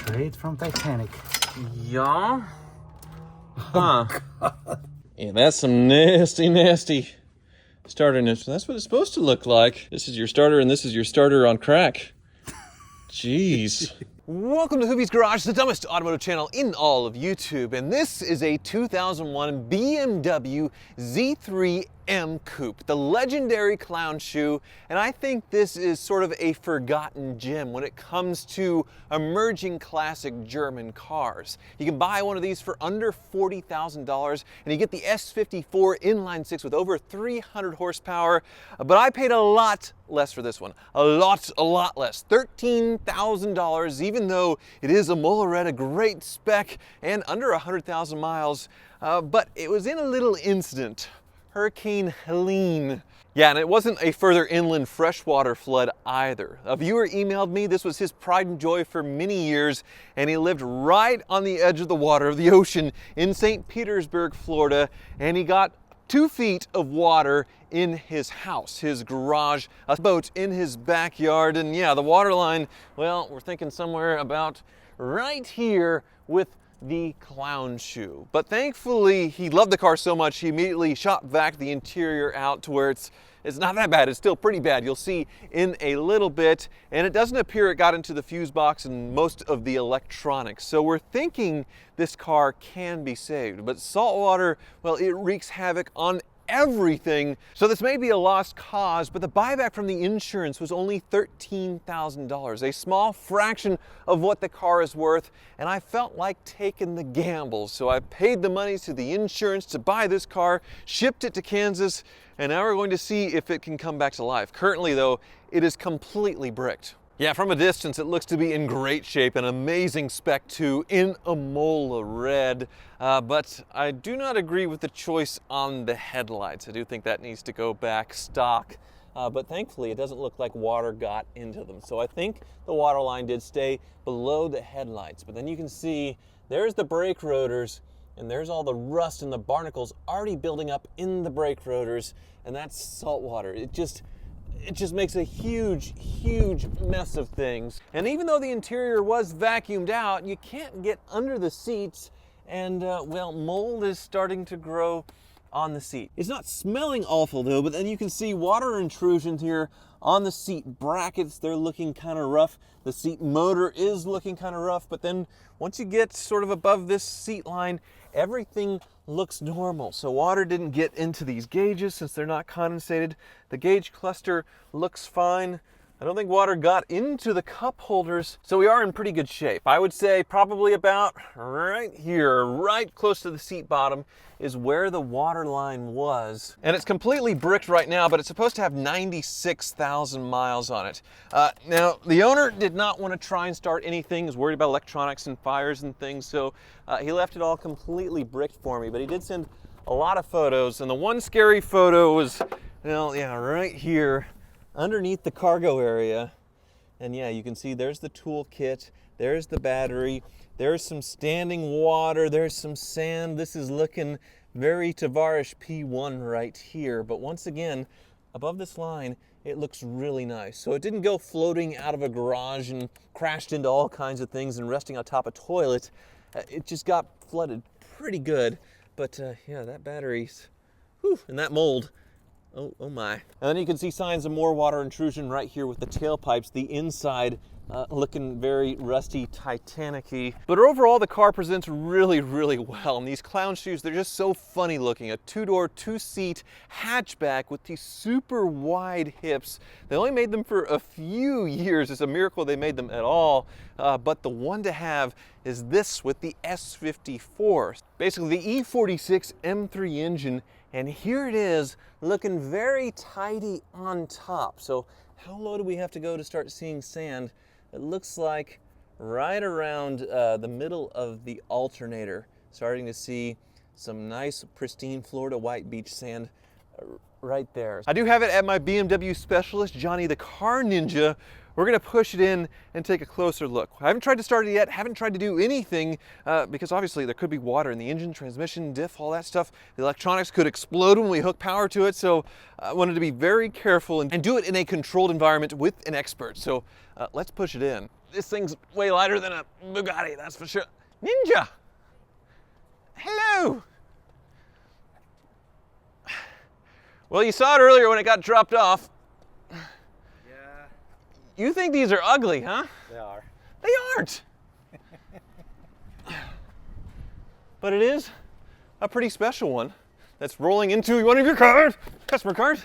Straight from Titanic. Yeah? Huh. Yeah, that's some nasty starter niche. That's what it's supposed to look like. This is your starter and this is your starter on crack. Jeez. Welcome to Hoopy's Garage, the dumbest automotive channel in all of YouTube. And this is a 2001 BMW Z3M Coupe, the legendary clown shoe. And I think this is sort of a forgotten gem when it comes to emerging classic German cars. You can buy one of these for under $40,000 and you get the S54 inline six with over 300 horsepower. But I paid a lot less for this one. A lot less. $13,000, even though it is a Motorrad, great spec, and under 100,000 miles. But it was in a little incident. Hurricane Helene. Yeah, and it wasn't a further inland freshwater flood either. A viewer emailed me. This was his pride and joy for many years, and he lived right on the edge of the water, of the ocean, in St. Petersburg, Florida, and he got 2 feet of water in his house, his garage, a boat in his backyard, and yeah, the water line, well, we're thinking somewhere about right here with the clown shoe. But thankfully, he loved the car so much, he immediately shot back the interior out to where it's not that bad. It's still pretty bad. You'll see in a little bit, and it doesn't appear it got into the fuse box and most of the electronics. So we're thinking this car can be saved, but salt water, well, it wreaks havoc on everything. So this may be a lost cause, but the buyback from the insurance was only $13,000, a small fraction of what the car is worth, and I felt like taking the gamble. So I paid the money to the insurance to buy this car, shipped it to Kansas, and now we're going to see if it can come back to life. Currently though, it is completely bricked. Yeah, from a distance, it looks to be in great shape, an amazing spec too, in a Mola red. But I do not agree with the choice on the headlights. I do think that needs to go back stock. But thankfully, it doesn't look like water got into them. So I think the water line did stay below the headlights. But then you can see there's the brake rotors, and there's all the rust and the barnacles already building up in the brake rotors, and that's salt water. It just makes a huge mess of things. And even though the interior was vacuumed out, you can't get under the seats, and well, mold is starting to grow on the seat. It's not smelling awful though, but then you can see water intrusions here on the seat brackets. They're looking kind of rough. The seat motor is looking kind of rough, but then once you get sort of above this seat line, everything looks normal. So water didn't get into these gauges since they're not condensated. The gauge cluster looks fine. I don't think water got into the cup holders, so we are in pretty good shape. I would say probably about right here, right close to the seat bottom, is where the water line was. And it's completely bricked right now, but it's supposed to have 96,000 miles on it. Now, the owner did not want to try and start anything. He was worried about electronics and fires and things, so he left it all completely bricked for me, but he did send a lot of photos, and the one scary photo was, well, yeah, right here, underneath the cargo area. And yeah, you can see there's the toolkit, there's the battery, there's some standing water, there's some sand. This is looking very Tavarish P1 right here, but once again, above this line, it looks really nice. So it didn't go floating out of a garage and crashed into all kinds of things and resting on top of toilets. It just got flooded pretty good, but yeah, that battery's, whew, and that mold, oh my. And then you can see signs of more water intrusion right here with the tailpipes, the inside looking very rusty, Titanic-y. But overall, the car presents really well. And these clown shoes, they're just so funny looking. A two-door, two-seat hatchback with these super wide hips. They only made them for a few years. It's a miracle they made them at all. But the one to have is this with the S54. Basically, the E46 M3 engine. And here it is, looking very tidy on top. So how low do we have to go to start seeing sand? It looks like right around the middle of the alternator. Starting to see some nice, pristine Florida white beach sand right there. I do have it at my BMW specialist, Johnny the Car Ninja. We're gonna push it in and take a closer look. I haven't tried to start it yet, haven't tried to do anything because obviously there could be water in the engine, transmission, diff, all that stuff. The electronics could explode when we hook power to it, so I wanted to be very careful and do it in a controlled environment with an expert. So let's push it in. This thing's way lighter than a Bugatti, that's for sure. Ninja! Hello! Well, you saw it earlier when it got dropped off. Yeah. You think these are ugly, huh? They are. They aren't! But it is a pretty special one that's rolling into one of your cars, customer cars.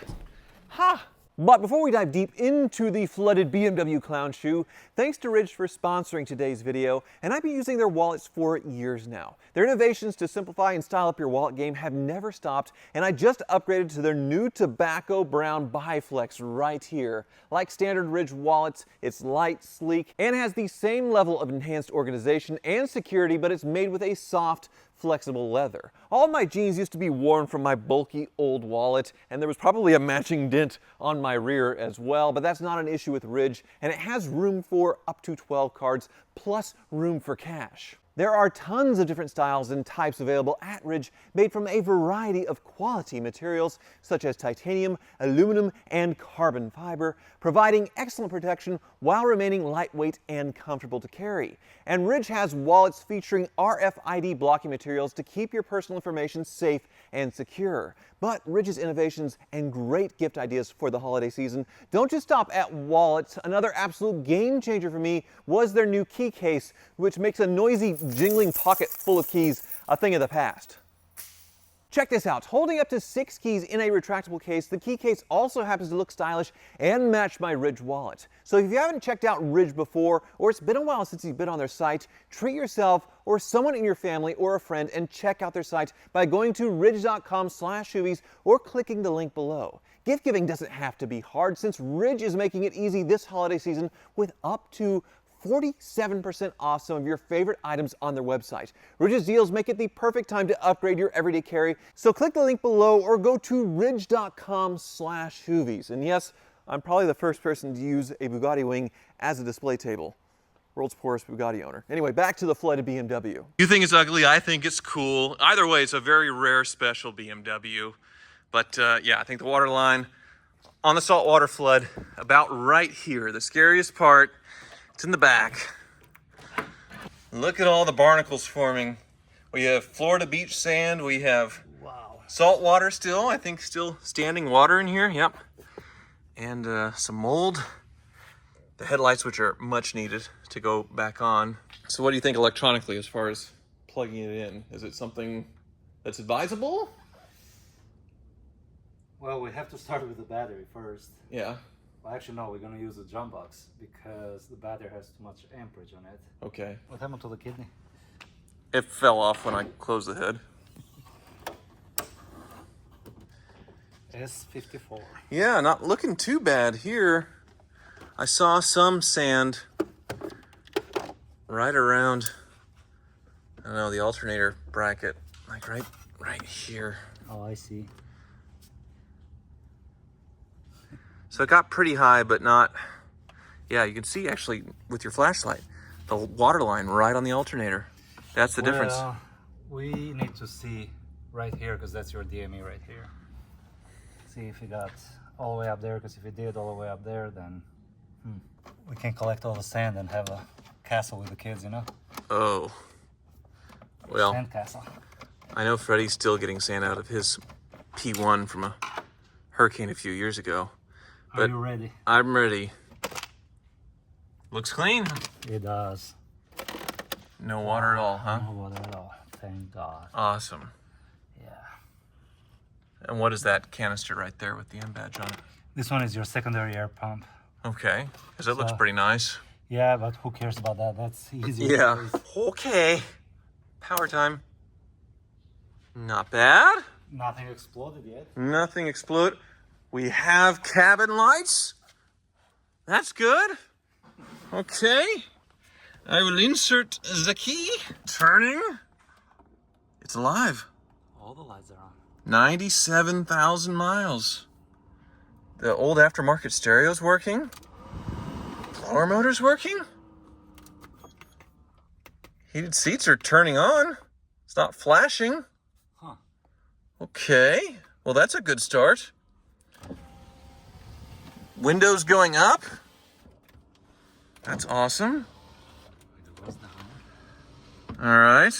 Ha! But before we dive deep into the flooded BMW clown shoe, thanks to Ridge for sponsoring today's video, and I've been using their wallets for years now. Their innovations to simplify and style up your wallet game have never stopped, and I just upgraded to their new tobacco brown Biflex right here. Like standard Ridge wallets, it's light, sleek, and has the same level of enhanced organization and security, but it's made with a soft, flexible leather. All my jeans used to be worn from my bulky old wallet, and there was probably a matching dent on my rear as well, but that's not an issue with Ridge, and it has room for up to 12 cards, plus room for cash. There are tons of different styles and types available at Ridge, made from a variety of quality materials such as titanium, aluminum, and carbon fiber, providing excellent protection while remaining lightweight and comfortable to carry. And Ridge has wallets featuring RFID blocking materials to keep your personal information safe and secure. But Ridge's innovations and great gift ideas for the holiday season don't just stop at wallets. Another absolute game changer for me was their new key case, which makes a noisy, jingling pocket full of keys a thing of the past. Check this out. Holding up to 6 keys in a retractable case, the key case also happens to look stylish and match my Ridge wallet. So if you haven't checked out Ridge before, or it's been a while since you've been on their site, treat yourself or someone in your family or a friend and check out their site by going to ridge.com/hoovies or clicking the link below. Gift giving doesn't have to be hard, since Ridge is making it easy this holiday season with up to 47% off some of your favorite items on their website. Ridge's deals make it the perfect time to upgrade your everyday carry, so click the link below or go to ridge.com/hoovies. And yes, I'm probably the first person to use a Bugatti wing as a display table. World's poorest Bugatti owner. Anyway, back to the flooded BMW. You think it's ugly, I think it's cool. Either way, it's a very rare, special BMW. But yeah, I think the water line on the saltwater flood, about right here, the scariest part, it's in the back. Look at all the barnacles forming. We have Florida beach sand. We have salt water still. I think still standing water in here. Yep. And some mold. The headlights, which are much needed to go back on. So what do you think electronically as far as plugging it in? Is it something that's advisable? Well, we have to start with the battery first. Yeah. Well, actually, no, we're going to use the jump box because the battery has too much amperage on it. Okay. What happened to the kidney? It fell off when I closed the hood. S54. Yeah, not looking too bad here. I saw some sand right around, I don't know, the alternator bracket, like right here. Oh, I see. So it got pretty high, but not, yeah, you can see actually with your flashlight, the water line right on the alternator. That's the difference. We need to see right here, because that's your DME right here. See if it got all the way up there, because if it did all the way up there, then we can collect all the sand and have a castle with the kids, you know? Oh. Well, sand castle. I know Freddie's still getting sand out of his P1 from a hurricane a few years ago. Are you ready? I'm ready. Looks clean. It does. No water at all, huh? No water at all. Thank God. Awesome. Yeah. And what is that canister right there with the M badge on it? This one is your secondary air pump. Okay, because it looks pretty nice. Yeah, but who cares about that? That's easy. Yeah. Okay. Power time. Not bad. Nothing exploded yet. Nothing exploded. We have cabin lights. That's good. Okay. I will insert the key. Turning. It's alive. All the lights are on. 97,000 miles. The old aftermarket stereo's working. Blower motor's working. Heated seats are turning on. It's not flashing. Huh. Okay. Well, that's a good start. Windows going up. That's awesome. goes down. All right.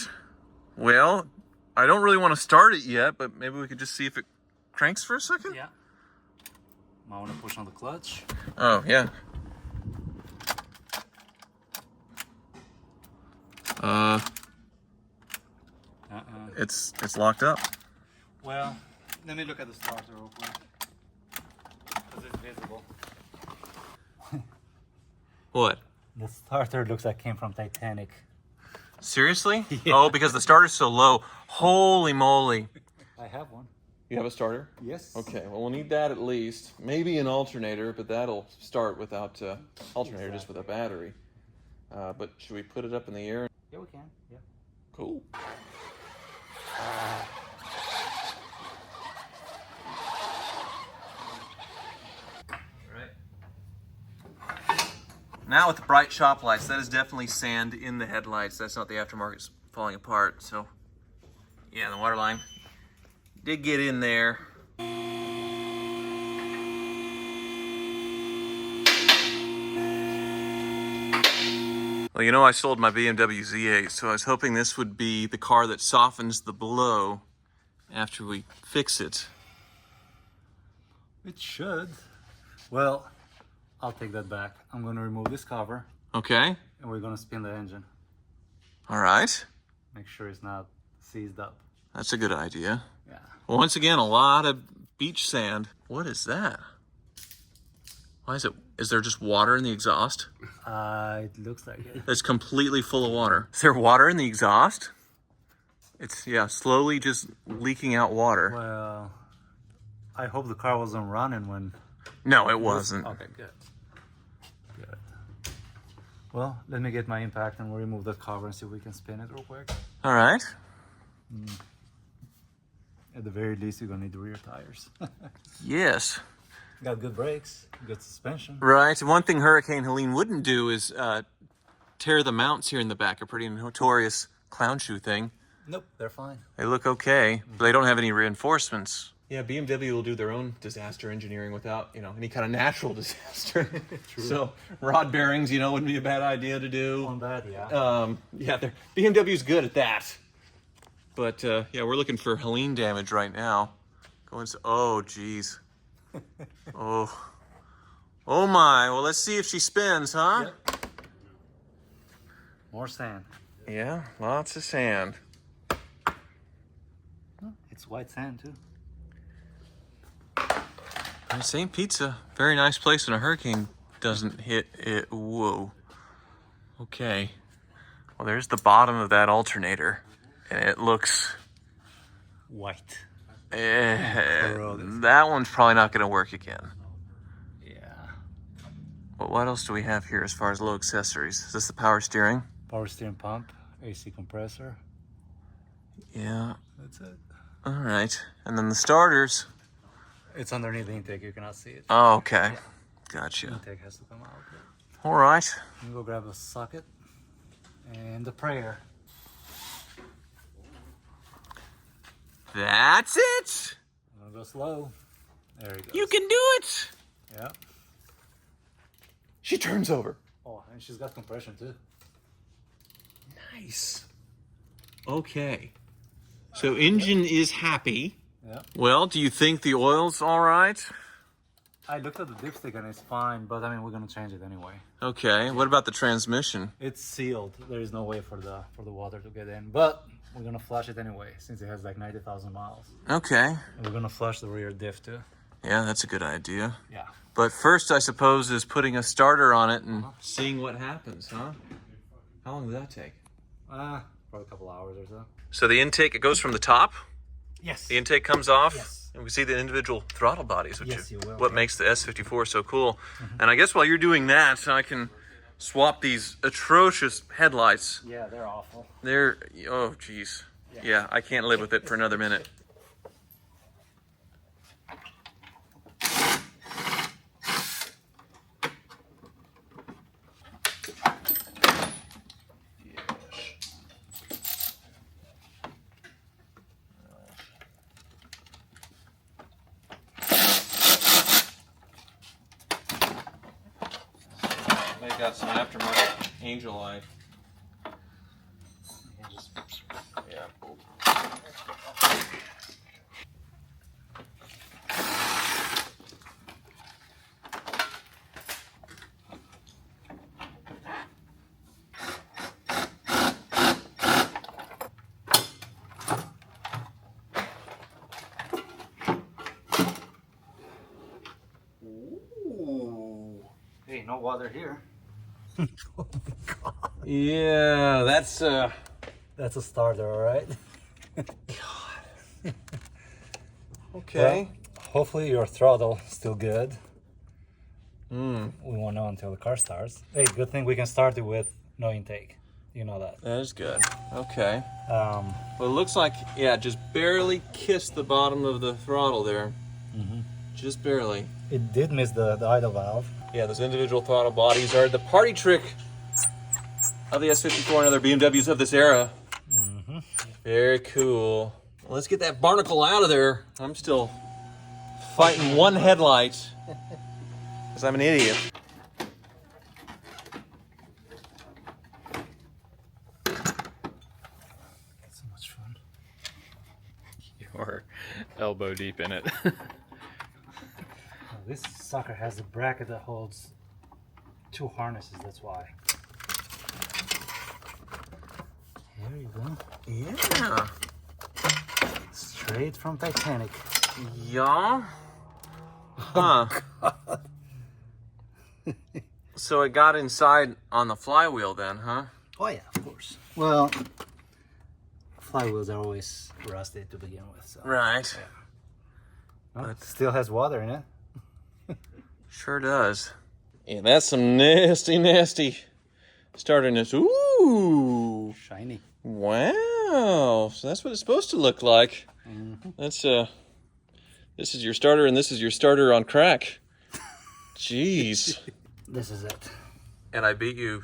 Well, I don't really want to start it yet, but maybe we could just see if it cranks for a second. Yeah. Might want to push on the clutch. Oh, yeah. It's locked up. Well, let me look at the starter real quick. Because it's visible. What? The starter looks like it came from Titanic. Seriously? Yeah. Oh, because the starter's so low. Holy moly. I have one. You have a starter? Yes. Okay, well, we'll need that at least. Maybe an alternator, but that'll start without alternator, just with a battery. But should we put it up in the air? Yeah, we can. Yeah. Cool. Now with the bright shop lights, that is definitely sand in the headlights. That's not the aftermarket falling apart. So, yeah, the water line did get in there. Well, you know, I sold my BMW Z8, so I was hoping this would be the car that softens the blow after we fix it. It should. Well, I'll take that back. I'm going to remove this cover. Okay. And we're going to spin the engine. All right. Make sure it's not seized up. That's a good idea. Yeah. Once again, a lot of beach sand. What is that? Why is it? Is there just water in the exhaust? It looks like it. It's completely full of water. Is there water in the exhaust? It's, yeah, slowly just leaking out water. Well, I hope the car wasn't running when... No, it wasn't. Okay, good. Good. Well, let me get my impact and we'll remove the cover and see if we can spin it real quick. All right. At the very least, you're going to need the rear tires. Yes. Got good brakes, good suspension. Right. One thing Hurricane Helene wouldn't do is tear the mounts here in the back. A pretty notorious clown shoe thing. Nope, they're fine. They look okay, but they don't have any reinforcements. Yeah, BMW will do their own disaster engineering without, you know, any kind of natural disaster. True. So rod bearings, you know, wouldn't be a bad idea to do. On that, yeah. Yeah, BMW's good at that. But yeah, we're looking for Helene damage right now. Oh, geez. Oh my. Well, let's see if she spins, huh? Yep. More sand. Yeah, lots of sand. Oh, it's white sand too. St. Pizza, very nice place when a hurricane doesn't hit it. Whoa. Okay. Well, there's the bottom of that alternator, and it looks White. that one's probably not going to work again. Yeah. But what else do we have here as far as low accessories? Is this the power steering? Power steering pump, AC compressor. Yeah. That's it. All right. And then the starters. It's underneath the intake, you cannot see it. Oh, okay. Yeah. Gotcha. Intake has to come out. All right. You go grab a socket and the prayer. That's it. I'm gonna go slow. There he goes. You can do it. Yeah. She turns over. Oh, and she's got compression too. Nice. Okay. So engine is happy. Yeah. Well, do you think the oil's all right? I looked at the dipstick and it's fine, but I mean we're gonna change it anyway. Okay. What about the transmission? It's sealed. There is no way for the water to get in, but we're gonna flush it anyway since it has like 90,000 miles. Okay. And we're gonna flush the rear diff too. Yeah, that's a good idea. Yeah. But first, I suppose, is putting a starter on it and seeing what happens, huh? How long does that take? Probably a couple hours or so. So the intake, it goes from the top. Yes. The intake comes off. Yes. And we see the individual throttle bodies, which Yes, is you will, what yeah. makes the S54 so cool. And I guess while you're doing that, I can swap these atrocious headlights. Yeah, they're awful. They're, oh, geez. Yeah, I can't live with it for another minute. They got some aftermarket Angel Eye Yeah. Ooh. Hey, no water here. Oh my God. Yeah, that's That's a starter, all right? God. Okay. Well, hopefully your throttle still good. Hmm. We won't know until the car starts. Hey, good thing we can start it with no intake. You know that. That is good. Okay. Um, Well, it looks like, yeah, just barely kissed the bottom of the throttle there. Just barely. it did miss the idle valve. Yeah, those individual throttle bodies are the party trick of the S54 and other BMWs of this era. Very cool. Well, let's get that barnacle out of there. I'm still fighting one headlight because I'm an idiot. So much fun. You're elbow deep in it. This sucker has a bracket that holds 2 harnesses, that's why. There you go. Yeah. Straight from Titanic. Yeah. Huh. So it got inside on the flywheel then, huh? Oh yeah, of course. Well, flywheels are always rusted to begin with, so. Right. Well, it still has water in it. Sure does. Yeah, that's some nasty, nasty starterness. Ooh. Shiny. Wow. So that's what it's supposed to look like. That's this is your starter and this is your starter on crack. Jeez. This is it. And I beat you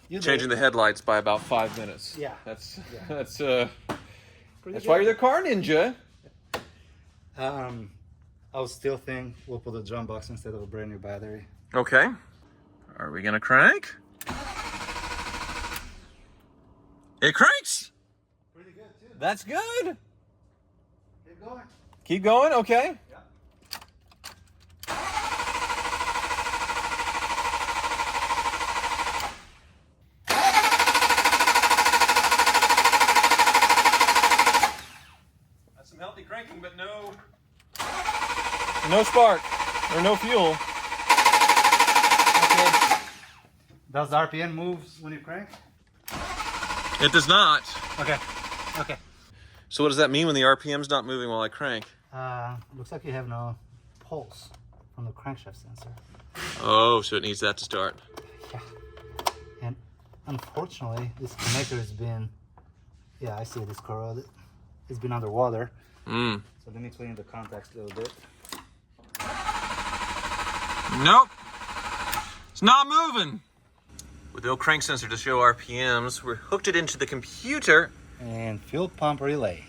You changing the headlights by about 5 minutes. Yeah. That's Yeah. that's why you're the car ninja. I was still thinking we'll put a drum box instead of a brand new battery. Okay. Are we gonna crank? It cranks! Pretty good too. That's good. Keep going. Keep going, okay. Yeah. That's some healthy cranking, but no spark or no fuel. Okay. Does the RPM moves when you crank? It does not. Okay. Okay. So what does that mean when the RPM's not moving while I crank? Looks like you have no pulse from the crankshaft sensor. Oh, so it needs that to start. Yeah. And unfortunately, this connector has been, yeah, I see it is corroded. It's been underwater. Mm. So let me clean the contacts a little bit. Nope. It's not moving. With no crank sensor to show RPMs, we hooked it into the computer. And fuel pump relay.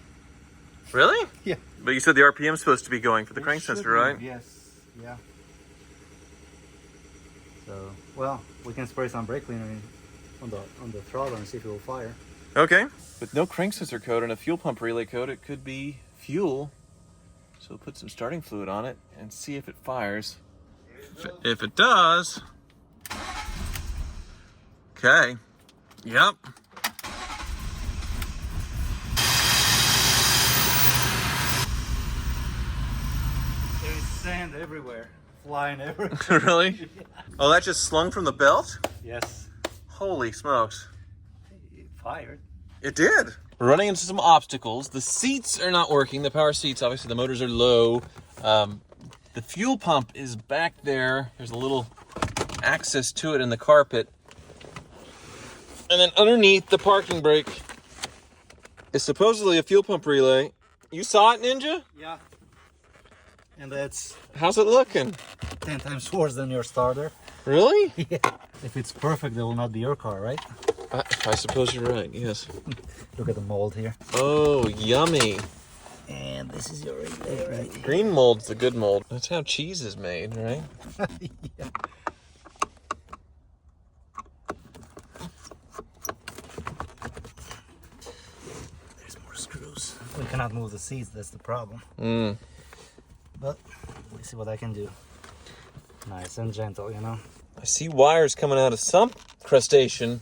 Really? Yeah. But you said the RPM's supposed to be going for the crank sensor, right? Yes. Yeah. So, well, we can spray some brake cleaner on the throttle and see if it will fire. Okay. With no crank sensor code and a fuel pump relay code, it could be fuel. So we'll put some starting fluid on it and see if it fires. If it does. Okay. Yep. There's sand everywhere, flying everywhere. Really? Oh, that just slung from the belt? Yes. Holy smokes. It fired. It did. We're running into some obstacles. The seats are not working. The power seats, obviously the motors are low. The fuel pump is back there. There's a little access to it in the carpet. And then underneath the parking brake is supposedly a fuel pump relay. You saw it, Ninja? Yeah. And that's How's it looking? 10 times worse than your starter. Really? Yeah. If it's perfect, it will not be your car, right? I suppose you're right, yes. Look at the mold here. Oh, yummy. And this is your relay, right? Green mold's the good mold. That's how cheese is made, right? Yeah. cannot move the seats, that's the problem. But let me see what I can do. Nice and gentle, you know. I see wires coming out of some crustacean.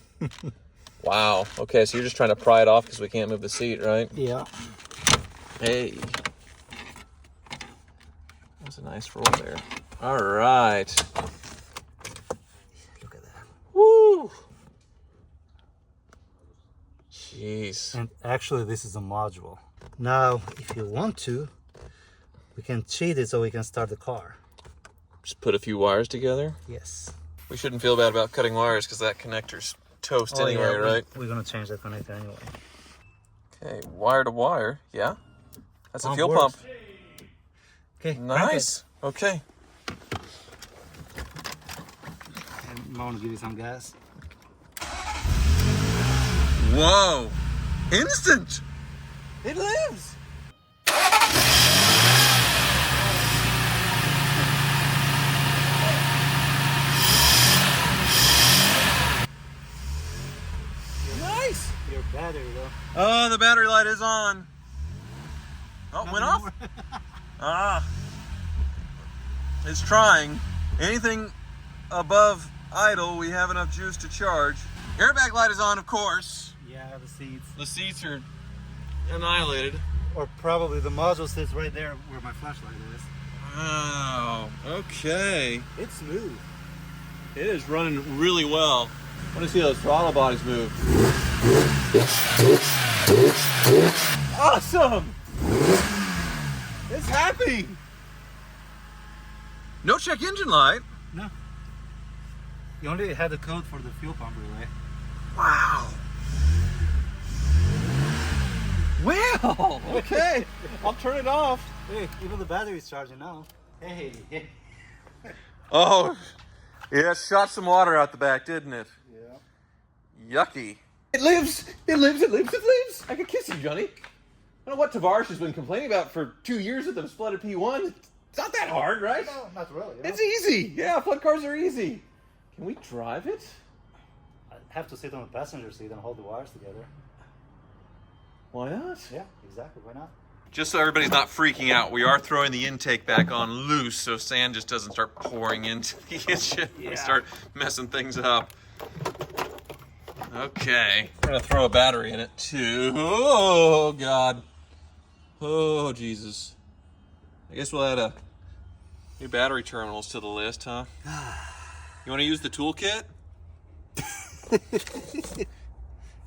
Wow. Okay, so you're just trying to pry it off because we can't move the seat, right? Yeah. Hey. That's a nice roll there. All right. Look at that. Woo! Jeez. And actually, this is a module. Now, if you want to, we can cheat it so we can start the car. Just put a few wires together. Yes. We shouldn't feel bad about cutting wires because that connector's toast anyway, yeah, right? We're gonna change that connector anyway. Okay, wire to wire. Yeah. That's a Pump fuel works. pump. Okay. Nice. Okay. And I'm gonna give you some gas. Whoa. Instant. It lives. Nice. Your battery though. Oh, the battery light is on. Oh, it went off? Ah. It's trying. Anything above idle, we have enough juice to charge. Airbag light is on, of course. Yeah, the seats. The seats are annihilated. Or probably the module sits right there where my flashlight is. Wow. Okay. It's smooth. It is running really well. I want to see those throttle bodies move. Awesome! It's happy! No check engine light. No. You only had the code for the fuel pump relay. Wow. Well, okay. I'll turn it off. Hey, even the battery's charging now. Hey. Oh, yeah, it shot some water out the back, didn't it? Yeah. Yucky. It lives! It lives! It lives! It lives! I could kiss you, Johnny. I don't know what Tavares has been complaining about for 2 years with them split at P1. It's not that hard, right? No, not really. It's easy. Yeah, flood cars are easy. Can we drive it? I have to sit on the passenger seat and hold the wires together. Why not? Yeah, exactly. Why not? Just so everybody's not freaking out, we are throwing the intake back on loose so sand just doesn't start pouring into the engine. Yeah. We start messing things up. Okay. We're gonna throw a battery in it too. Oh God. Oh Jesus. I guess we'll add a new battery terminals to the list, huh? You wanna use the toolkit?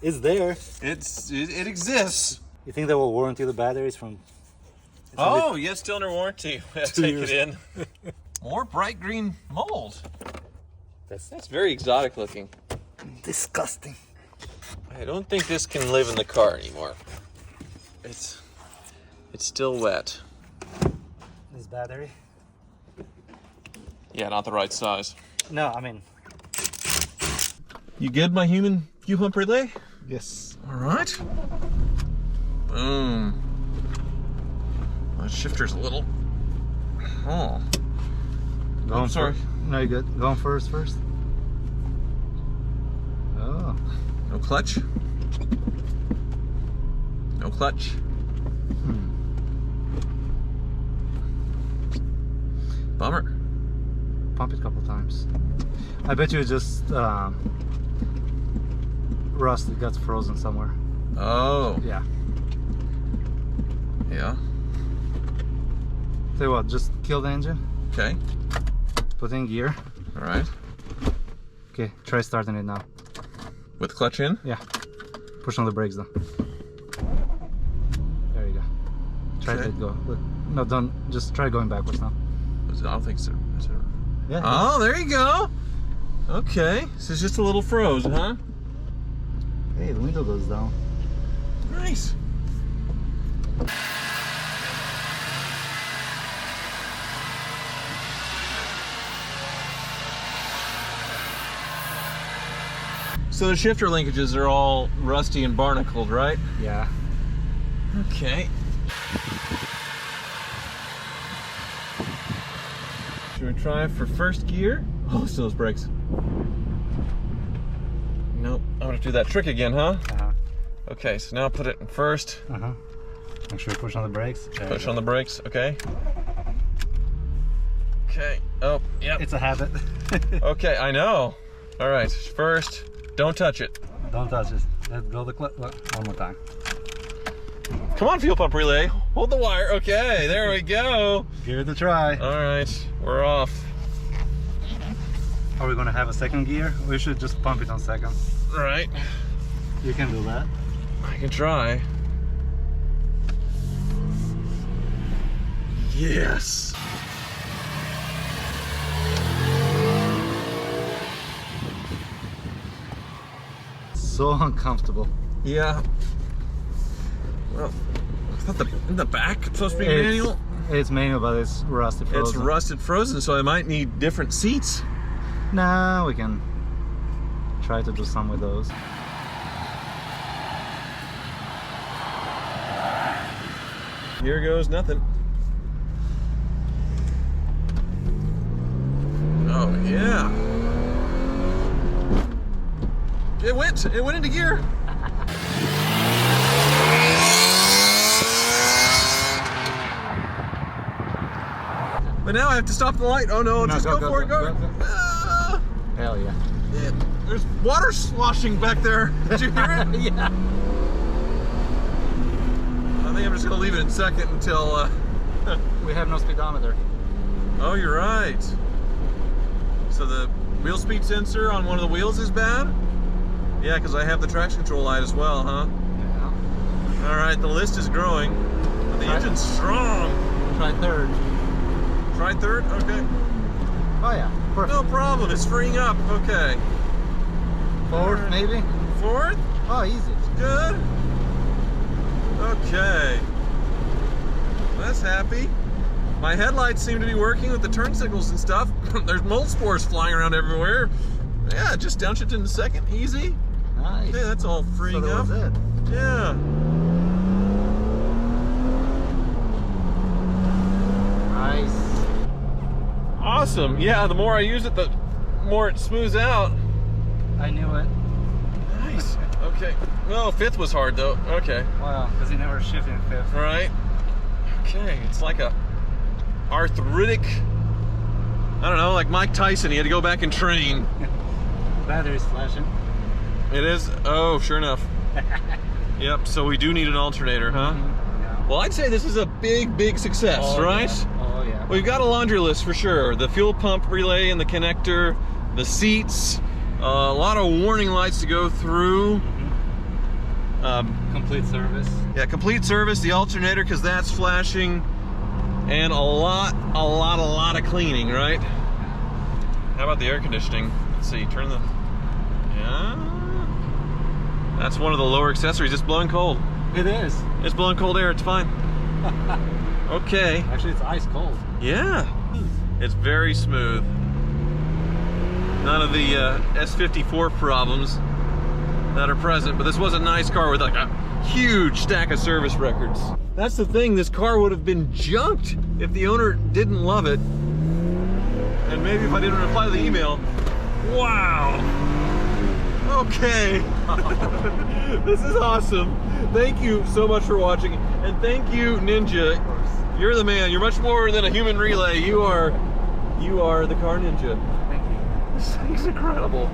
It's there. It exists. You think they will warranty the batteries from... Oh, yeah, still under warranty. Take 2 years. it in. More bright green mold. That's That's very exotic looking. disgusting. I don't think this can live in the car anymore. It's still wet. This battery? Yeah, not the right size. No, I mean... You good, my human fuel pump relay? Yes. All right. Boom. That shifter's a little... Oh. Going sorry. No, you're good. Going first. Oh. No clutch. No clutch. Bummer. Pump it a couple times. I bet you just rust. It got frozen somewhere. Oh. Yeah. Yeah. Tell you what, just kill the engine. Okay. Put in gear. All right. Okay, try starting it now. With clutch in? Yeah. Push on the brakes though. There you go. Try Okay. to let go. Look. No, don't. Just try going backwards now. I don't think so. Is it... Yeah. Oh, there you go. Okay. So it's just a little froze, huh? Hey, the window goes down. Nice. So the shifter linkages are all rusty and barnacled, right? Yeah. Okay. Should we try for first gear? Oh, still those brakes. Nope. I'm gonna do that trick again, huh? Uh-huh. Okay, so now put it in first. Uh-huh. Make sure you push on the brakes. Push on the brakes, okay. Okay, oh, yep. It's a habit. Okay, I know. All right, first, don't touch it. Don't touch it. Let go the clutch. One more time. Come on, fuel pump relay. Hold the wire. Okay, there we go. Give it a try. All right, we're off. Are we gonna have a second gear? We should just pump it on second. All right, You can do that. I can try. Yes. So uncomfortable. Yeah. Well, I thought the back supposed to be manual. It's manual, but it's rusted frozen. It's rusted frozen, so I might need different seats. Nah, we can try to do some with those. Here goes nothing. Oh yeah. It went into gear. But now I have to stop the light. Oh no, just go for it, go. Ah, Hell yeah. there's water sloshing back there. Did you hear it? Yeah. I think I'm just gonna leave it in second until We have no speedometer. oh, you're right. So the wheel speed sensor on one of the wheels is bad? Yeah, because I have the traction control light as well, huh? Yeah. All right, the list is growing. But the engine's strong. Try third. Try third? Okay. Oh yeah. Perfect. No problem, it's freeing up. Okay. Fourth maybe? Fourth? Oh, easy. Good. Okay. That's happy. My headlights seem to be working with the turn signals and stuff. There's mold spores flying around everywhere. Yeah, just downshift in a second. Easy. Nice. Okay, that's all freeing So that up. was it. Yeah. Nice. Awesome. Yeah, the more I use it, the more it smooths out. I knew it. Nice. Okay. Well, fifth was hard though. Okay. Wow, because he never shifted in fifth. All right. Okay. It's like a arthritic. I don't know, like Mike Tyson. He had to go back and train. Battery's flashing. It is. Oh, sure enough. Yep. So we do need an alternator, huh? Yeah. Well, I'd say this is a big success, Oh, right? Yeah. Oh yeah. We've got a laundry list for sure. The fuel pump relay and the connector, the seats, a lot of warning lights to go through. Complete service. Yeah, complete service, the alternator, because that's flashing, and a lot of cleaning, right? How about the air conditioning? Let's see, turn the, yeah. That's one of the lower accessories. It's blowing cold. It is. It's blowing cold air, it's fine. Okay. Actually, it's ice cold. Yeah, it's very smooth. None of the S54 problems that are present, but this was a nice car with like a huge stack of service records. That's the thing, this car would have been junked if the owner didn't love it. And maybe if I didn't reply to the email. Wow. Okay. This is awesome. Thank you so much for watching. And thank you, Ninja. You're the man. You're much more than a human relay. You are the car ninja. Thank you. This thing's incredible.